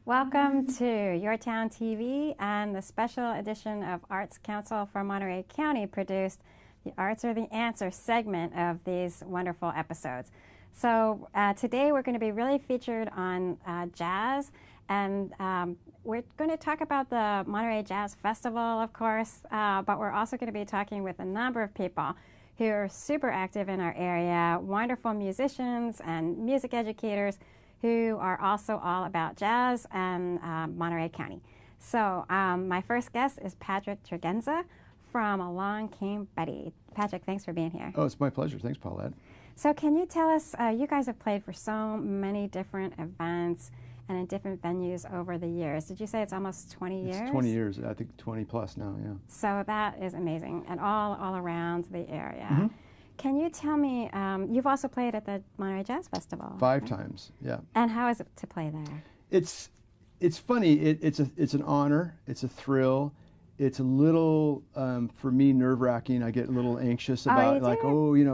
Welcome to YourTown TV and the special edition of Arts Council for Monterey County produced The Arts Are the Answer segment of these wonderful episodes. So today we're going to be really featured on jazz, and we're going to talk about the Monterey Jazz Festival, of course, but we're also going to be talking with a number of people who are super active in our area, wonderful musicians and music educators who are also all about jazz and Monterey County. So my first guest is Patrick Tragenza from Along Came Betty. Patrick, thanks for being here. Oh, it's my pleasure. Thanks, Paulette. So can you tell us, you guys have played for so many different events and in different venues over the years. Did you say it's almost 20 years? It's 20 years. I think 20 plus now, yeah. So that is amazing, and all around the area. Mm-hmm. Can you tell me, you've also played at the Monterey Jazz Festival. 5 times, yeah. And how is it to play there? It's funny. It's an honor. It's a thrill. It's a little, for me, nerve-wracking. I get a little anxious about,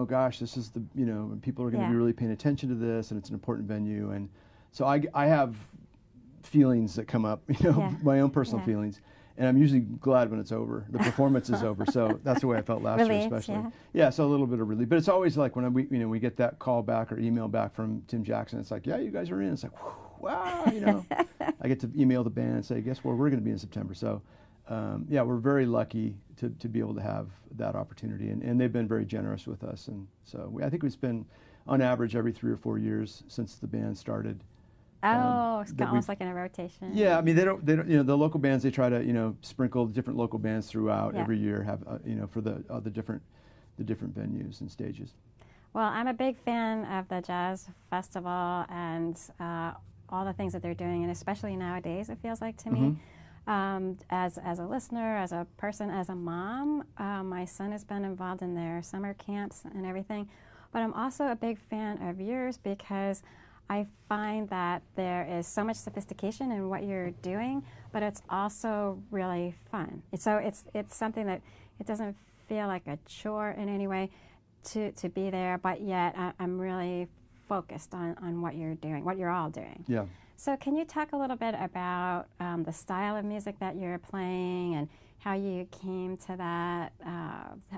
gosh, this is the, people are going to be really paying attention to this, and it's an important venue. And so I have feelings that come up, my own personal feelings. And I'm usually glad when it's over. The performance is over. So that's the way I felt last year, especially. Yeah, so a little bit of relief. But it's always like when we get that call back or email back from Tim Jackson. It's like, yeah, you guys are in. It's like, wow, I get to email the band and say, guess where we're going to be in September. So, we're very lucky to be able to have that opportunity. And they've been very generous with us. And so I think it's been, on average, every 3 or 4 years since the band started. It's almost like in a rotation. Yeah, I mean, they don't, the local bands, they try to, sprinkle different local bands throughout every year, have, for the different venues and stages. Well, I'm a big fan of the Jazz Festival and all the things that they're doing, and especially nowadays, it feels like to me. As a listener, as a person, as a mom, my son has been involved in their summer camps and everything, but I'm also a big fan of yours because I find that there is so much sophistication in what you're doing, but it's also really fun. So it's something that it doesn't feel like a chore in any way to be there, but yet I'm really focused on what you're doing, what you're all doing. Yeah. So can you talk a little bit about the style of music that you're playing and how you came to that,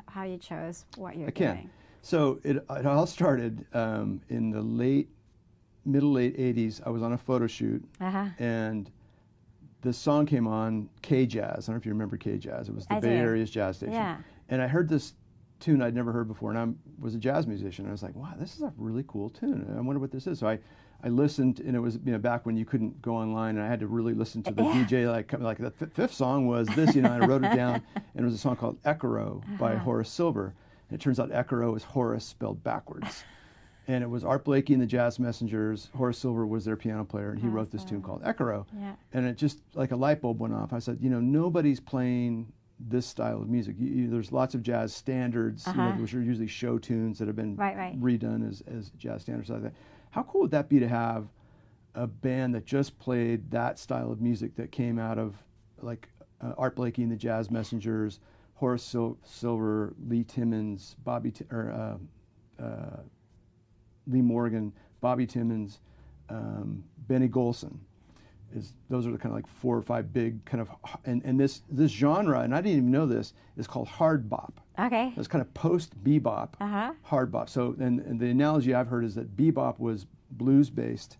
how you chose what you're doing? I can. So it all started in the middle-late 80s. I was on a photo shoot, and this song came on, K-Jazz. I don't know if you remember K-Jazz. It was the Bay Area's jazz station. Yeah. And I heard this tune I'd never heard before, and I was a jazz musician. I was like, wow, this is a really cool tune. I wonder what this is. So I listened, and it was back when you couldn't go online, and I had to really listen to the DJ. Like the fifth song was this, and I wrote it down, and it was a song called Ecaro by Horace Silver. And it turns out Ecaro is Horace spelled backwards. And it was Art Blakey and the Jazz Messengers. Horace Silver was their piano player, and he wrote this tune called Ecaro. Yeah. And it just, like a light bulb went off. I said, nobody's playing this style of music. There's lots of jazz standards, which are usually show tunes that have been redone as jazz standards. Like that. How cool would that be to have a band that just played that style of music that came out of, like, Art Blakey and the Jazz Messengers, Horace Silver, Lee Timmons, Lee Morgan, Bobby Timmons, Benny Golson. Those are the kind of like 4 or 5 big kind of, and this genre, and I didn't even know this, is called hard bop. Okay. It's kind of post bebop, hard bop. So, and the analogy I've heard is that bebop was blues based,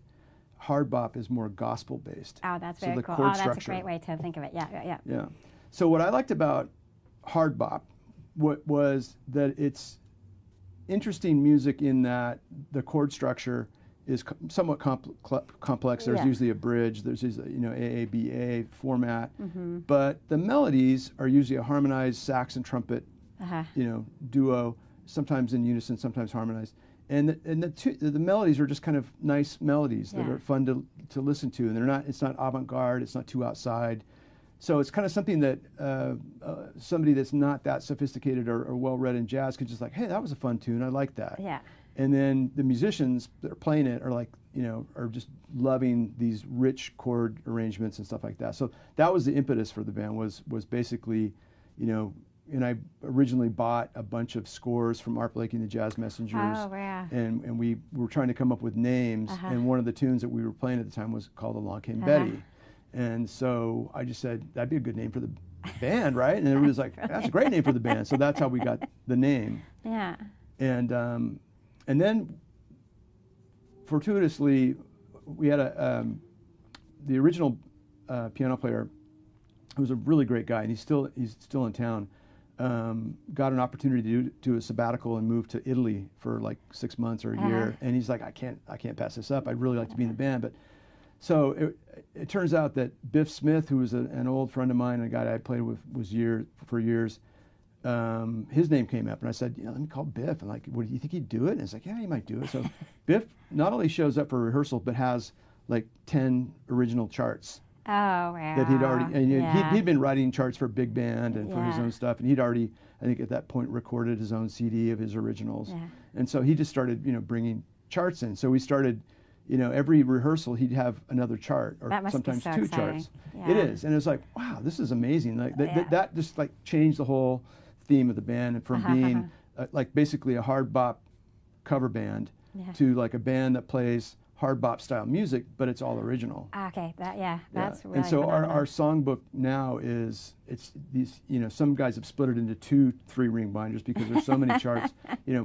hard bop is more gospel based. Oh, that's very cool. Oh, that's a great way to think of it. Yeah. Yeah. So what I liked about hard bop was that it's interesting music in that the chord structure is somewhat complex. There's usually a bridge. There's usually, AABA format. But the melodies are usually a harmonized sax and trumpet, duo, sometimes in unison, sometimes harmonized. And the melodies are just kind of nice melodies that are fun to listen to. And it's not avant-garde. It's not too outside. So it's kind of something that somebody that's not that sophisticated or well-read in jazz could just like, hey, that was a fun tune. I like that. Yeah. And then the musicians that are playing it are like, are just loving these rich chord arrangements and stuff like that. So that was the impetus for the band was basically, and I originally bought a bunch of scores from Art Blakey and the Jazz Messengers. Oh, yeah. And we were trying to come up with names. And one of the tunes that we were playing at the time was called Along Came Betty. And so I just said, that'd be a good name for the band, right? And everybody was like, that's a great name for the band. So that's how we got the name. Yeah. And then fortuitously, we had the original piano player, who was a really great guy, and he's still in town. Got an opportunity to do a sabbatical and move to Italy for like 6 months or a year, and he's like, I can't pass this up. I'd really like to be in the band, but so it turns out that Biff Smith, who was an old friend of mine, and a guy that I played with for years, his name came up, and I said, let me call Biff, and like, what do you think he'd do it? And it's like, yeah, he might do it. So Biff not only shows up for rehearsal, but has like 10 original charts. Oh, wow. That he'd already, and he'd been writing charts for big band and for his own stuff, and he'd already, I think at that point, recorded his own CD of his originals. Yeah. And so he just started, bringing charts in. So we started, every rehearsal he'd have another chart, or sometimes so two exciting. charts. Yeah. It is, and it was like, wow, this is amazing. Like that just like changed the whole theme of the band, and from being like basically a hard bop cover band to like a band that plays hard bop style music, but it's all original. Okay, that's really And so phenomenal. our songbook now it's these, some guys have split it into 2 3-ring binders because there's so many charts,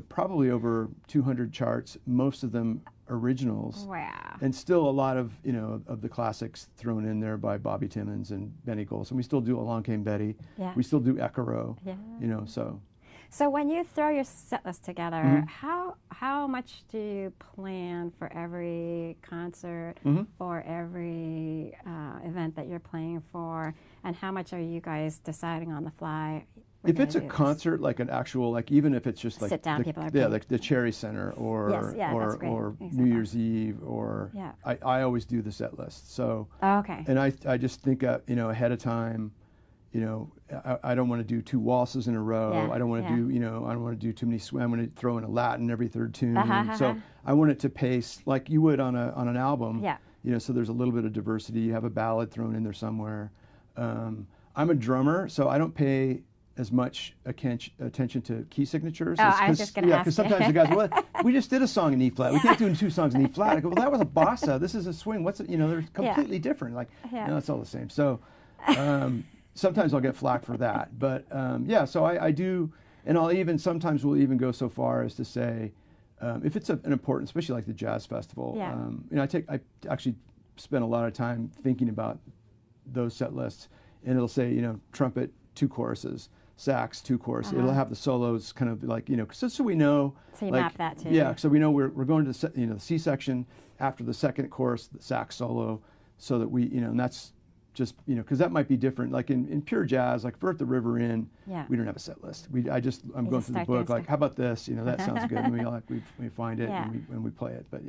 probably over 200 charts, most of them originals. Wow. And still a lot of, of the classics thrown in there by Bobby Timmons and Benny Golson. We still do Along Came Betty. Yeah. We still do Ecaro. Yeah. So. So when you throw your set list together, how much do you plan for every concert or every event that you're playing for, and how much are you guys deciding on the fly? If it's a concert, like an actual, like even if it's just like sit down, people are like the Cherry Center or exactly. New Year's Eve, or I always do the set list. So and I just think ahead of time. I don't want to do 2 waltzes in a row. Yeah, I don't want to do, I don't want to do too many I'm going to throw in a Latin every third tune. So I want it to pace like you would on an album. Yeah. So there's a little bit of diversity. You have a ballad thrown in there somewhere. I'm a drummer, so I don't pay as much attention to key signatures. I was just going to ask because sometimes the guys, well, we just did a song in E flat. We can't do 2 songs in E flat. I go, well, that was a bossa. This is a swing. What's it? They're completely different. Like, no, it's all the same. So. Sometimes I'll get flack for that, but so I do, and sometimes we'll even go so far as to say, if it's an important, especially like the jazz festival, I actually spend a lot of time thinking about those set lists, and it'll say, trumpet 2 choruses, sax 2 choruses. It'll have the solos kind of like, so we know. So you map that too. Yeah, so we know we're going to the C section after the second chorus, the sax solo, so that we, and that's. Just because that might be different. Like in pure jazz, like for At the River Inn, we don't have a set list. I'm going through the book. Like, how about this? That sounds good. And we find it and we play it. But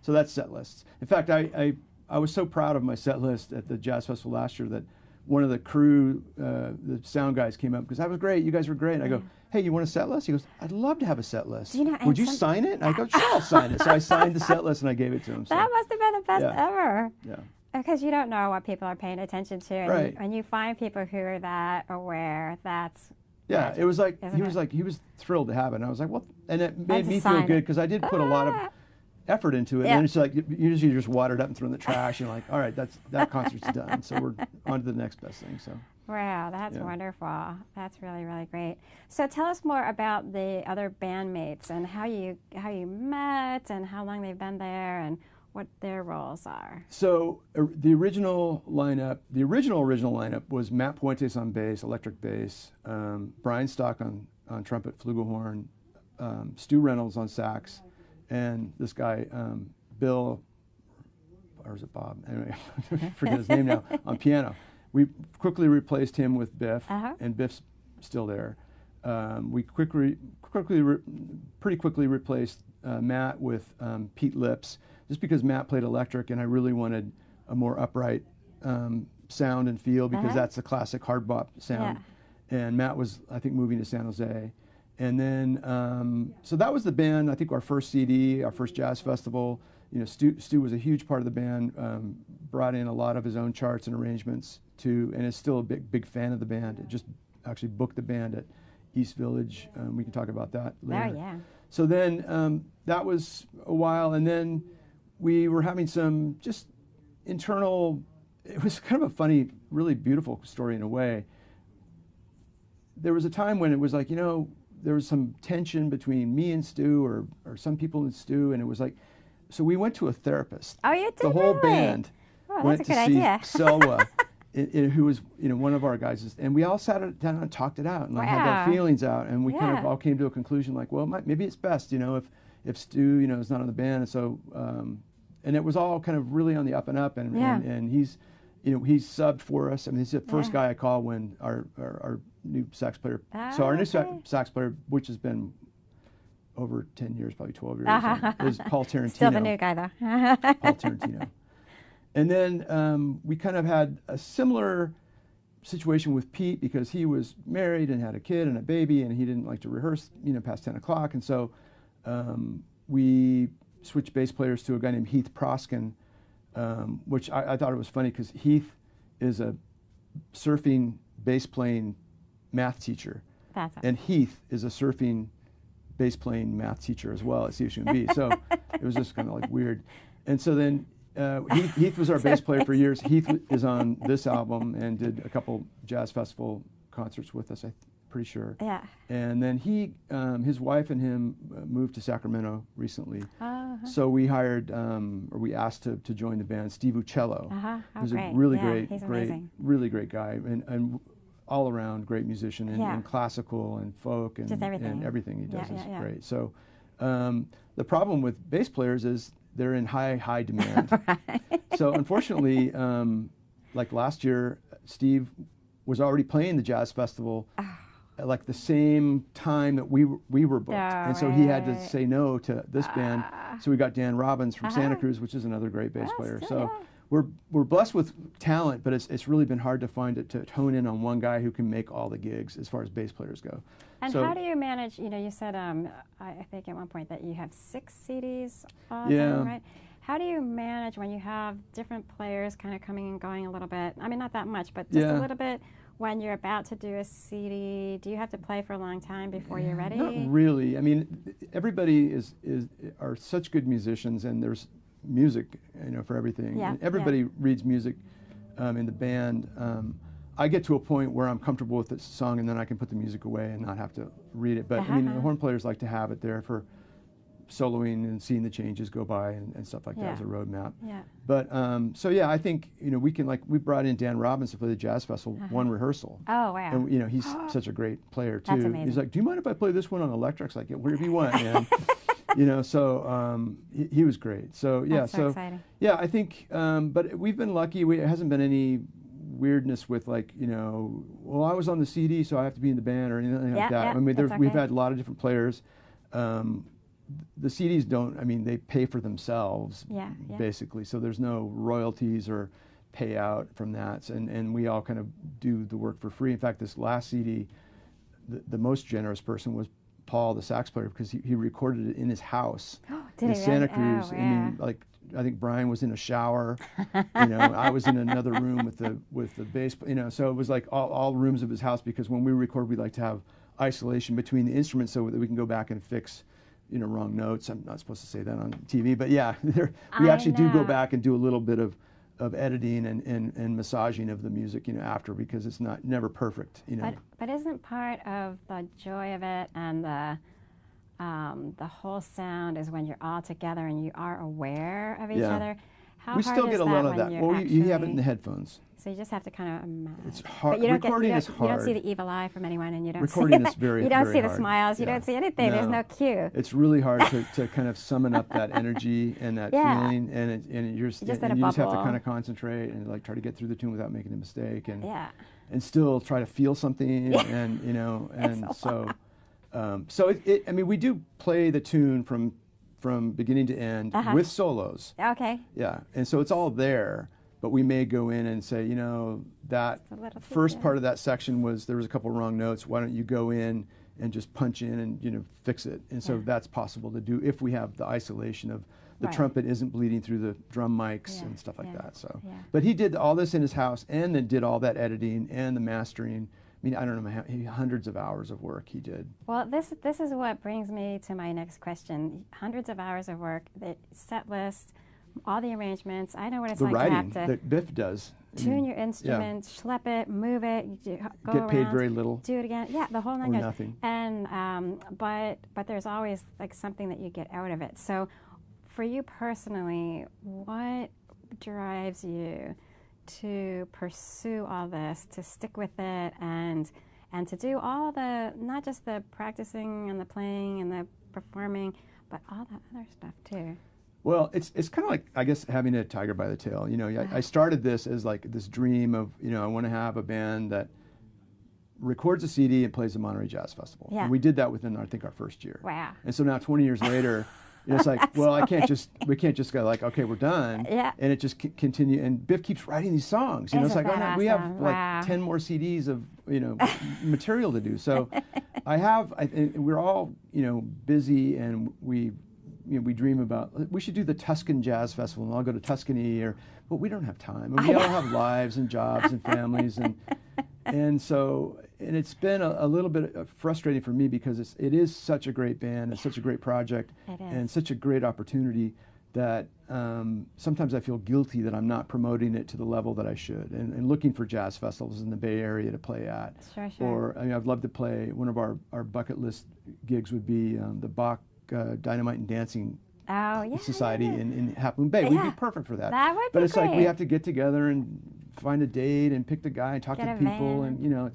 so that's set lists. In fact, I was so proud of my set list at the Jazz Festival last year that one of the crew, the sound guys, came up because that was great. You guys were great. And I go, hey, you want a set list? He goes, I'd love to have a set list. Would you sign it? And I go, sure, I'll sign it. So I signed the set list and I gave it to him. That must have been the best ever. Yeah. Because you don't know what people are paying attention to, and right. when you find people who are that aware, that's magic, it was like he was thrilled to have it, and I was like, well, and it made me feel good because I did put a lot of effort into it, and it's like usually you just water it up and throw it in the trash, and you're like, all right, that concert's done, so we're on to the next best thing. So. Wow, that's wonderful. That's really, really great. So tell us more about the other bandmates and how you met and how long they've been there and what their roles are. So the original lineup was Matt Puentes on bass, electric bass, Brian Stock on trumpet, flugelhorn, Stu Reynolds on sax, and this guy, Bill, or is it Bob? Anyway, I forget his name now, on piano. We quickly replaced him with Biff, and Biff's still there. We pretty quickly replaced Matt with Pete Lips, just because Matt played electric and I really wanted a more upright sound and feel because that's the classic hard bop sound. Yeah. And Matt was, I think, moving to San Jose. And then, so that was the band, I think our first CD, our first jazz festival. Stu was a huge part of the band, brought in a lot of his own charts and arrangements too, and is still a big fan of the band. It just actually booked the band at East Village. We can talk about that later. Oh, yeah. So then that was a while, and then we were having some just internal it was kind of a funny, really beautiful story in a way. There was a time when it was like, there was some tension between me and Stu or some people in Stu, and it was like, so we went to a therapist. Oh, you did? The whole really? band went to see Selwa, who was one of our guys, and we all sat down and talked it out and like, had our feelings out, and we kind of all came to a conclusion like, well, maybe it's best, if Stu, is not on the band, and so, and it was all kind of really on the up and up, and he's, he's subbed for us. I mean, he's the first guy I call when our new sax player. So our new sax player, which has been over 10 years, probably 12 years, is Paul Tarantino. Still the new guy, though. Paul Tarantino. And then we kind of had a similar situation with Pete because he was married and had a kid and a baby, and he didn't like to rehearse, past 10 o'clock. And so we switched bass players to a guy named Heath Proskin, which I thought it was funny because Heath is a surfing bass playing math teacher. That's awesome. And Heath is a surfing bass playing math teacher as well at CSUMB. So it was just kind of like weird. And so then Heath was our bass player for years. Heath is on this album and did a couple jazz festival concerts with us, I'm pretty sure. Yeah. And then his wife and him moved to Sacramento recently. So we hired, or we asked to join the band, Steve Uccello, who's a really really great guy, and all around great musician, and classical and folk and everything he does is great. So the problem with bass players is they're in high demand. So unfortunately, like last year, Steve was already playing the jazz festival at like the same time that we were booked, and so he had to say no to this band. So we got Dan Robbins from Santa Cruz, which is another great bass player. So we're blessed with talent, but it's really been hard to find it to hone in on one guy who can make all the gigs as far as bass players go. And how do you manage? You said I think at one point that you have 6 CDs on them, right? How do you manage when you have different players kind of coming and going a little bit? I mean, not that much, but just a little bit. When you're about to do a CD, do you have to play for a long time before you're ready? Not really. I mean, everybody are such good musicians, and there's music, for everything. Yeah, and everybody reads music in the band. I get to a point where I'm comfortable with the song, and then I can put the music away and not have to read it. But I mean, the horn players like to have it there for soloing and seeing the changes go by and stuff like that as a roadmap. Yeah. But so I think we can, like, we brought in Dan Robbins to play the jazz festival one rehearsal. Oh wow! And he's such a great player too. That's amazing. He's like, "Do you mind if I play this one on electric?" It's like, whatever you want, man. So he was great. So That's so exciting. Yeah, I think. But we've been lucky. It hasn't been any weirdness with like well, I was on the CD, so I have to be in the band or anything like that. I mean, we've had a lot of different players. The CDs don't, I mean, they pay for themselves, basically. So there's no royalties or payout from that. And we all kind of do the work for free. In fact, this last CD, the most generous person was Paul, the sax player, because he recorded it in his house in Santa Cruz. I mean, like, I think Brian was in a shower, I was in another room with the bass, so it was like all rooms of his house, because when we record, we like to have isolation between the instruments so that we can go back and fix wrong notes. I'm not supposed to say that on TV, but we actually do go back and do a little bit of editing and massaging of the music, after, because it's never perfect, But isn't part of the joy of it and the whole sound is when you're all together and you are aware of each other? How we hard still is get a that lot of that. Well, you have it in the headphones. So you just have to kind of imagine. It's hard. But Recording is hard. You don't see the evil eye from anyone, and you don't Recording see is very, you don't very see the hard. smiles. You don't see anything. There's no cue. It's really hard to kind of summon up that energy and that feeling, and you just have to kind of concentrate and like try to get through the tune without making a mistake, and still try to feel something, and so I mean, we do play the tune from beginning to end with solos. Okay. Yeah, and so it's all there. But we may go in and say, that first part of that section there was a couple wrong notes. Why don't you go in and just punch in and fix it? And so that's possible to do if we have the isolation of the trumpet isn't bleeding through the drum mics and stuff like that. So, but he did all this in his house, and then did all that editing and the mastering. I mean, I don't know, hundreds of hours of work he did. Well, this is what brings me to my next question. Hundreds of hours of work, the set list, all the arrangements. I know what it's the like writing to have to. that Biff does tune your instrument, schlep it, move it, go get around, paid very little, do it again. Yeah, the whole nine or yards. nothing. And but there's always like something that you get out of it. So for you personally, what drives you to pursue all this, to stick with it, and to do all the, not just the practicing and the playing and the performing, but all that other stuff too? Well, it's kind of like, I guess, having a tiger by the tail. I started this as like this dream of, I want to have a band that records a CD and plays the Monterey Jazz Festival. Yeah. And we did that within, I think, our first year. Wow. And so now 20 years later, it's like, well, we can't just go like, okay, we're done. Yeah. And it just continue. And Biff keeps writing these songs. It's like, oh, no, we have like 10 more CDs of, material to do. So we're all, busy, and we dream about, we should do the Tuscan Jazz Festival, and I'll go to Tuscany, but we don't have time. And we all have lives and jobs and families, and so it's been a little bit frustrating for me, because it is such a great band and such a great project and such a great opportunity that sometimes I feel guilty that I'm not promoting it to the level that I should, and looking for jazz festivals in the Bay Area to play at. Sure. Or I'd love to play, one of our bucket list gigs would be the Bach Dynamite and Dancing Society in Half Moon Bay. We'd be perfect for that. That would be But it's great. like we have to get together and find a date and pick the guy and talk to people, and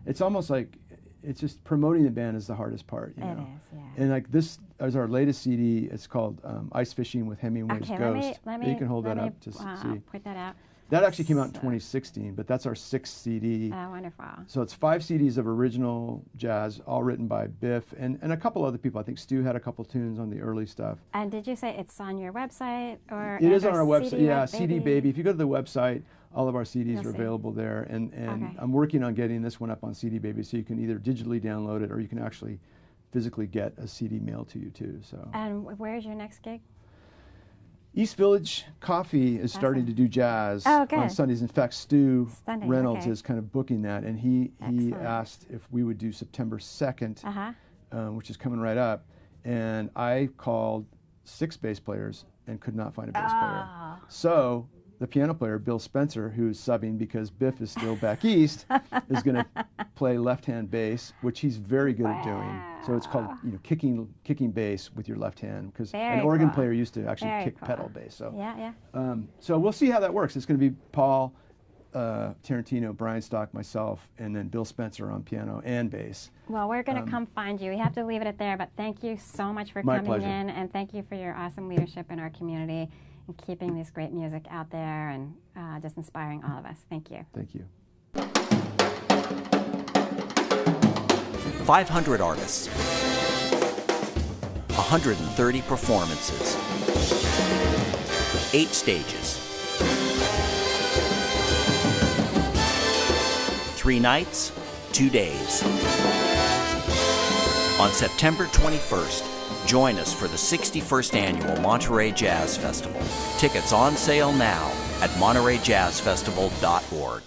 it's almost like it's just promoting the band is the hardest part. It is, yeah. And like this is our latest CD. It's called Ice Fishing with Hemingway's Ghost. Let me you can hold that up to see. Point that out. That actually came out in 2016, but that's our 6th CD. Oh, wonderful. So it's 5 CDs of original jazz, all written by Biff and a couple other people. I think Stu had a couple tunes on the early stuff. And did you say it's on your website, or it is on our website? CD Yeah, CD Baby. If you go to the website, all of our CDs are see. available there. And Okay. I'm working on getting this one up on CD Baby, so you can either digitally download it or you can actually physically get a CD mailed to you too. So. And where's your next gig? East Village Coffee is starting to do jazz on Sundays. In fact, Stu Reynolds is kind of booking that, and he asked if we would do September 2nd, which is coming right up. And I called 6 bass players and could not find a bass player. So the piano player, Bill Spencer, who's subbing because Biff is still back east, is going to play left-hand bass, which he's very good at doing. So it's called, kicking bass with your left hand, because an organ player used to actually kick pedal bass. So so we'll see how that works. It's going to be Paul Tarantino, Brian Stock, myself, and then Bill Spencer on piano and bass. Well, we're going to come find you. We have to leave it at there, but thank you so much for coming in, and thank you for your awesome leadership in our community and keeping this great music out there and just inspiring all of us. Thank you. Thank you. 500 artists, 130 performances, 8 stages, 3 nights, 2 days. On September 21st, join us for the 61st Annual Monterey Jazz Festival. Tickets on sale now at MontereyJazzFestival.org.